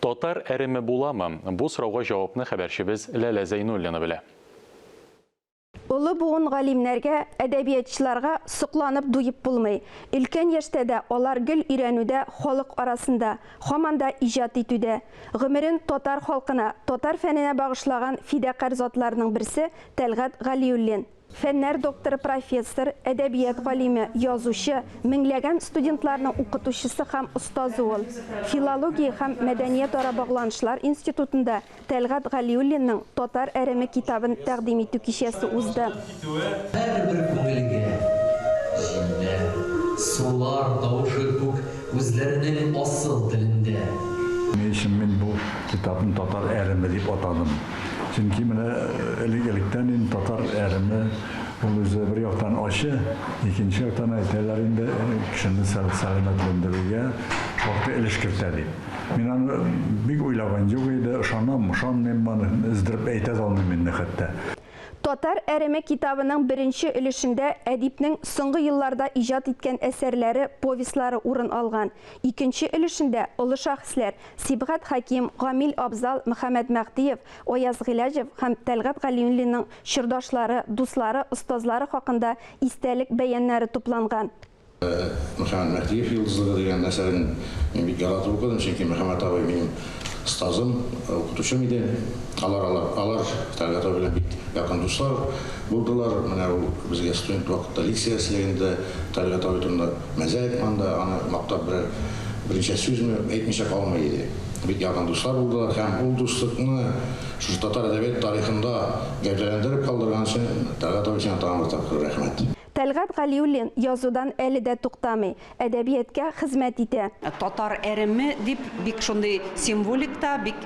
Татар әреме буламы? Бу сорауга җавапны хәбәрчебез Ләлә Зәйнуллина белә. Улы буын галимнәргә, әдәбиятчыларга сокланып дуеп булмый. Өлкән яшьтә дә алар гел өйрәнүдә, халык арасында, һаман да иҗат итүдә. Гомерен татар халкына, татар фәненә багышлаган фидакарь затларның берсе Тәлгат Галиуллин. Фәннәр докторы, профессор, әдәбият галиме, язучы, меңләгән студентларның укытучысы һәм остазы ул. Филология һәм мәдәният ара багланышлар институтында Тәлгат Галиуллинның Татар әреме китабын тәкъдим итү кичәсе узды. Һәрбер күңелгә җилләр, сулар тавышы күк үзләренең асыл телендә. Мен bu kitabın Tatar Erimi deyip atadım. Çünkü elikten Tatar Erimi bir yaktan aşı, ikinci yaktan ayetlerinde kişinin selametlendirmeye vakti ilişkirtedi. Ben bir uylaganca uyda şanam bana izdirip eytez almayayım hatta. Татар әреме китабының беренче өлешендә әдипнең соңгы елларда иҗат иткән әсәрләре, повестлары урын алган. Икенче өлешендә олы шәхесләр Сибгат Хаким, Гамил Абзал, Мөхәммәд Мәхдиев, Ояз Гыйләҗев һәм Тәлгат Галиуллинның чордашлары, дуслары, остазлары хакында истәлек бәяннәре тупланган. Мөхәммәд Мәхдиев йолдызлыгы дигән әсәрен мин бик яратып укыдым, чөнки Мөхәммәд абый минем стазым, укытучым иде. Алар Тәлгат абый белән бик якын дуслар булдылар. Менә ул безгә студент вакытта лекция сөйләгәндә Тәлгат абый турында мәзә әйткәндә, аны мактап беренче сүзне әйтмичә калмый иде. Бик якын дуслар булдылар һәм ул дуслыкны шушы татар әдәбият тарихында гәүдәләндереп калдырган өчен Тәлгат абый өчен тагын бер тапкыр рәхмәт. Тәлгат Галиуллин язудан әле дә туктамый, әдәбиятка хезмәт итә. Татар әреме дип бик шундый символикта, бик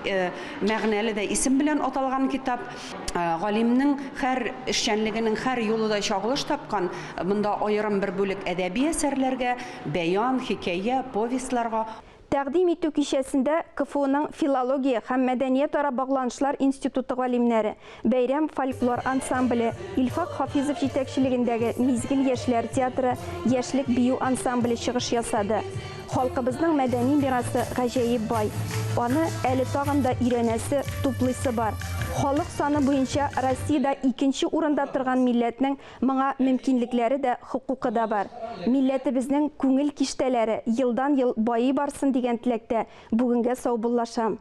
мәгънәле дә исем белән аталган китап. Галимнең һәр эшчәнлегенең һәр юлында чагылыш тапкан. Монда аерым бер бүлек әдәби әсәрләргә, бәян, хикәя, повестларга. Тәкъдим итү кичәсендә КФУның филология һәм мәдәният ара багланышлар институты галимнәре, Бәйрәм фольклор ансамбле, Илфак Хафизов җитәкчелегендәге Мизгел яшьләр театры, Яшьлек бию ансамбле чыгыш ясады. Халкыбызның мәдәни мирасы гаҗәеп бай. Аны әле тагын да өйрәнәсе, туплыйсы бар. Халык саны буенча Россиядә икенче урында торган милләтнең моңа мөмкинлекләре дә, хукукы да бар. Милләтебезнең күңел киштәләре елдан-ел байый барсын дигән теләктә бүгенгә саубуллашам.